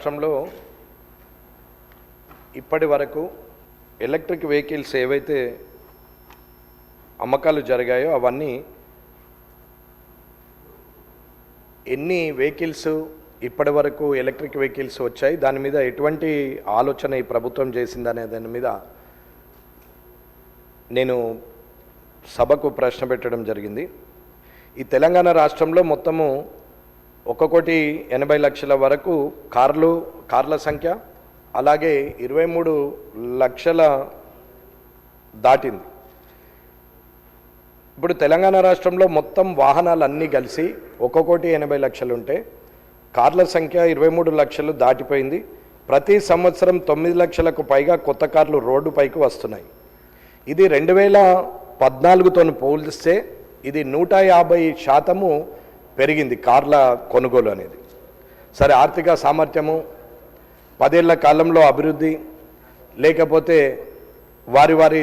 రాష్ట్రంలో ఇప్పటి వరకు ఎలక్ట్రిక్ వెహికల్స్ ఏవైతే అమ్మకాలు జరిగాయో అవన్నీ ఎన్ని వెహికల్స్ ఇప్పటి వరకు ఎలక్ట్రిక్ వెహికల్స్ వచ్చాయి, దాని మీద ఎటువంటి ఆలోచన ఈ ప్రభుత్వం చేసిందనే దాని మీద నేను సభకు ప్రశ్న పెట్టడం జరిగింది. ఈ తెలంగాణ రాష్ట్రంలో మొత్తము 1,80,00,000 వరకు కార్ల సంఖ్య, అలాగే 23 లక్షల దాటింది. ఇప్పుడు తెలంగాణ రాష్ట్రంలో మొత్తం వాహనాలు అన్నీ కలిసి 1,80,00,000 ఉంటే కార్ల సంఖ్య 23 లక్షలు దాటిపోయింది. ప్రతి సంవత్సరం 9 లక్షలకు పైగా కొత్త కార్లు రోడ్డుపైకి వస్తున్నాయి. ఇది 2014తో పోలిస్తే ఇది 150% పెరిగింది కార్ల కొనుగోలు అనేది. సరే, ఆర్థిక సామర్థ్యము, 10 ఏళ్ల కాలంలో అభివృద్ధి, లేకపోతే వారి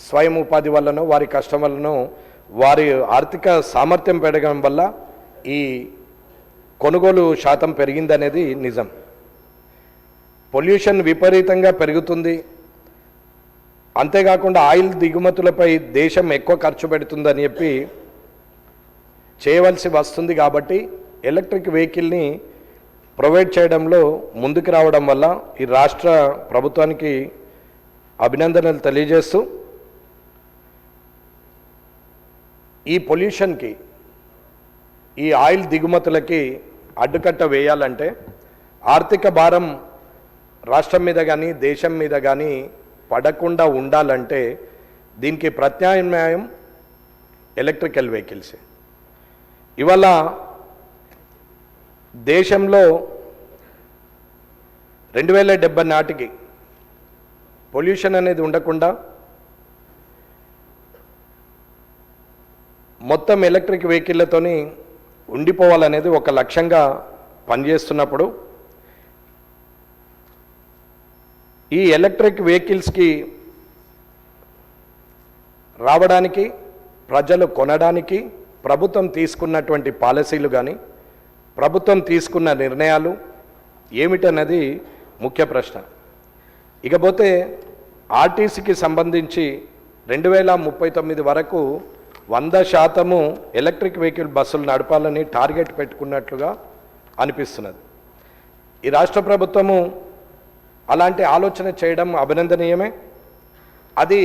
స్వయం ఉపాధి వల్లనో వారి కష్టం వల్లనో వారి ఆర్థిక సామర్థ్యం పెరగడం వల్ల ఈ కొనుగోలు శాతం పెరిగిందనేది నిజం. పొల్యూషన్ విపరీతంగా పెరుగుతుంది. అంతేకాకుండా ఆయిల్ దిగుమతులపై దేశం ఎక్కువ ఖర్చు పెడుతుందని చెప్పి చేయవలసి వస్తుంది. కాబట్టి ఎలక్ట్రిక్ వెహికల్ని ప్రొవైడ్ చేయడంలో ముందుకు రావడం వల్ల ఈ రాష్ట్ర ప్రభుత్వానికి అభినందనలు తెలియజేస్తూ, ఈ పొల్యూషన్కి, ఈ ఆయిల్ దిగుమతులకి అడ్డుకట్ట వేయాలంటే ఆర్థిక భారం రాష్ట్రం మీద కానీ దేశం మీద కానీ పడకుండా ఉండాలంటే దీనికి ప్రత్యామ్నాయం ఎలక్ట్రికల్ వెహికల్స్. ఇవాళ దేశంలో 2070 నాటికి పొల్యూషన్ అనేది ఉండకుండా మొత్తం ఎలక్ట్రిక్ వెహికల్లతోని ఉండిపోవాలనేది ఒక లక్ష్యంగా పనిచేస్తున్నప్పుడు ఈ ఎలక్ట్రిక్ వెహికల్స్కి రావడానికి, ప్రజలు కొనడానికి ప్రభుత్వం తీసుకున్నటువంటి పాలసీలు కానీ ప్రభుత్వం తీసుకున్న నిర్ణయాలు ఏమిటన్నది ముఖ్య ప్రశ్న. ఇకపోతే ఆర్టీసీకి సంబంధించి 2039 వరకు 100% ఎలక్ట్రిక్ వెహికల్ బస్సులు నడపాలని టార్గెట్ పెట్టుకున్నట్లుగా అనిపిస్తున్నది. ఈ రాష్ట్ర ప్రభుత్వము అలాంటి ఆలోచన చేయడం అభినందనీయమే. అది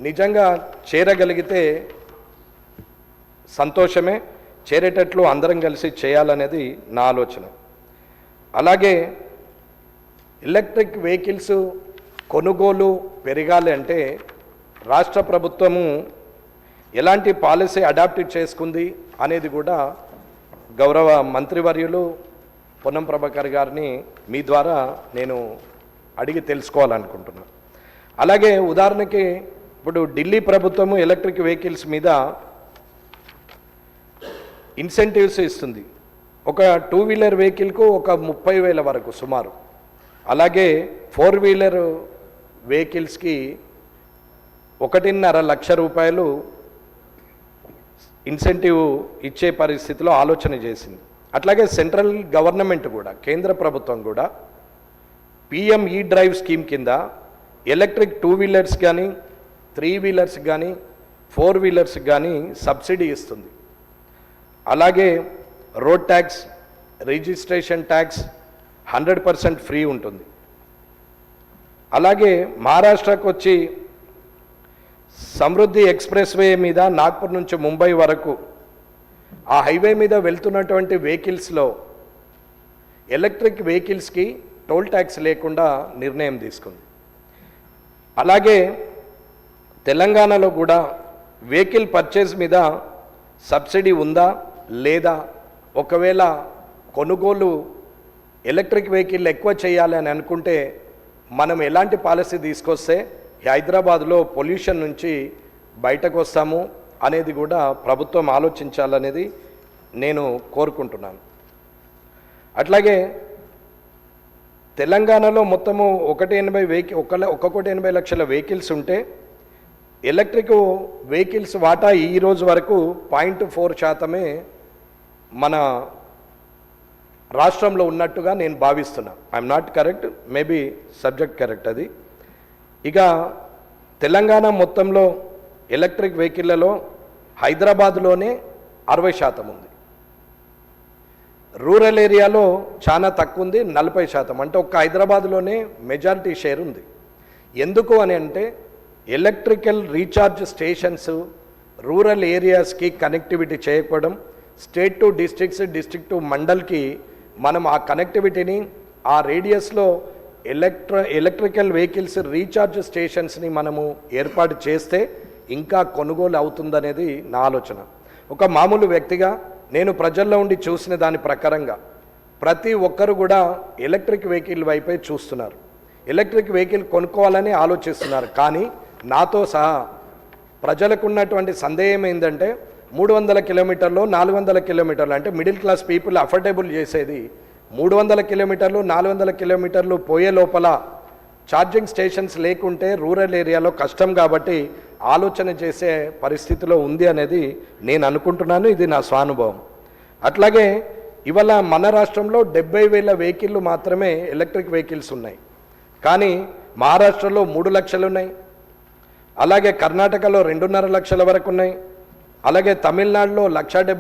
నిజంగా చేరగలిగితే సంతోషమే. చేరేటట్లు అందరం కలిసి చేయాలనేది నా ఆలోచన. అలాగే ఎలక్ట్రిక్ వెహికల్స్ కొనుగోలు పెరగాలి అంటే రాష్ట్ర ప్రభుత్వము ఎలాంటి పాలసీ అడాప్ట్ చేసుకుంది అనేది కూడా గౌరవ మంత్రివర్యులు పొన్నం ప్రభాకర్ గారిని మీ ద్వారా నేను అడిగి తెలుసుకోవాలనుకుంటున్నాను. అలాగే ఉదాహరణకి ఇప్పుడు ఢిల్లీ ప్రభుత్వము ఎలక్ట్రిక్ వెహికల్స్ మీద ఇన్సెంటివ్స్ ఇస్తుంది. ఒక 2 వీలర్ వెహికల్కు ఒక 30,000 వరకు సుమారు. అలాగే 4 వీలర్ వెహికల్స్కి 1.5 లక్ష రూపాయలు ఇన్సెంటివ్ ఇచ్చే పరిస్థితిలో ఆలోచన చేసింది. అట్లాగే సెంట్రల్ గవర్నమెంట్ కూడా, కేంద్ర ప్రభుత్వం కూడా PM ఈ డ్రైవ్ స్కీమ్ కింద ఎలక్ట్రిక్ 2 వీలర్స్ కానీ 3 వీలర్స్ కానీ 4 వీలర్స్ కానీ సబ్సిడీ ఇస్తుంది. అలాగే road tax, registration tax 100% free ఉంటుంది. అలాగే మహారాష్ట్రకు వచ్చి సమృద్ధి ఎక్స్ప్రెస్ వే మీద నాగ్పూర్ నుంచి ముంబై వరకు ఆ హైవే మీద వెళ్తున్నటువంటి వెహికల్స్లో ఎలక్ట్రిక్ వెహికల్స్కి టోల్ ట్యాక్స్ లేకుండా నిర్ణయం తీసుకుంది. అలాగే తెలంగాణలో కూడా వెహికల్ పర్చేస్ మీద సబ్సిడీ ఉందా లేదా, ఒకవేళ కొనుగోలు ఎలక్ట్రిక్ వెహికల్ ఎక్కువ చేయాలి అని అనుకుంటే మనం ఎలాంటి పాలసీ తీసుకొస్తే హైదరాబాద్లో పొల్యూషన్ నుంచి బయటకు వస్తాము అనేది కూడా ప్రభుత్వం ఆలోచించాలనేది నేను కోరుకుంటున్నాను. అట్లాగే తెలంగాణలో మొత్తము 1,80,00,000 వెహికల్స్ ఉంటే ఎలక్ట్రిక్ వెహికల్స్ వాటా ఈ రోజు వరకు 0.4% మన రాష్ట్రంలో ఉన్నట్టుగా నేను భావిస్తున్నా. I'm not correct, maybe subject correct అది. ఇక తెలంగాణ మొత్తంలో ఎలక్ట్రిక్ వెహికల్లలో హైదరాబాద్లోనే 60% ఉంది, రూరల్ ఏరియాలో చాలా తక్కువ ఉంది, 40%. అంటే ఒక్క హైదరాబాద్లోనే మెజారిటీ షేర్ ఉంది. ఎందుకు అని అంటే ఎలక్ట్రికల్ రీఛార్జ్ స్టేషన్స్ రూరల్ ఏరియాస్కి కనెక్టివిటీ చేయకపోవడం, state to districts, district to మండల్కి మనం ఆ కనెక్టివిటీని ఆ రేడియస్లో ఎలక్ట్రికల్ వెహికల్స్ రీఛార్జ్ స్టేషన్స్ని మనము ఏర్పాటు చేస్తే ఇంకా కొనుగోలు అవుతుందనేది నా ఆలోచన. ఒక మామూలు వ్యక్తిగా నేను ప్రజల్లో ఉండి చూసిన దాని ప్రకారంగా ప్రతి ఒక్కరు కూడా ఎలక్ట్రిక్ వెహికల్ వైపే చూస్తున్నారు, ఎలక్ట్రిక్ వెహికల్ కొనుక్కోవాలని ఆలోచిస్తున్నారు. కానీ నాతో సహా ప్రజలకు ఉన్నటువంటి సందేహం ఏంటంటే 300 కిలోమీటర్లు 400 కిలోమీటర్లు అంటే మిడిల్ క్లాస్ పీపుల్ అఫోర్డబుల్ చేసేది 300 కిలోమీటర్లు 400 కిలోమీటర్లు పోయే లోపల ఛార్జింగ్ స్టేషన్స్ లేకుంటే రూరల్ ఏరియాలో కష్టం కాబట్టి ఆలోచన చేసే పరిస్థితిలో ఉంది అనేది నేను అనుకుంటున్నాను. ఇది నా స్వానుభవం. అట్లాగే ఇవాళ మన రాష్ట్రంలో 70,000 వెహికల్లు మాత్రమే ఎలక్ట్రిక్ వెహికల్స్ ఉన్నాయి. కానీ మహారాష్ట్రలో 3 లక్షలు ఉన్నాయి, అలాగే కర్ణాటకలో 2.5 లక్షల వరకు ఉన్నాయి, అలాగే తమిళనాడులో 1,70,000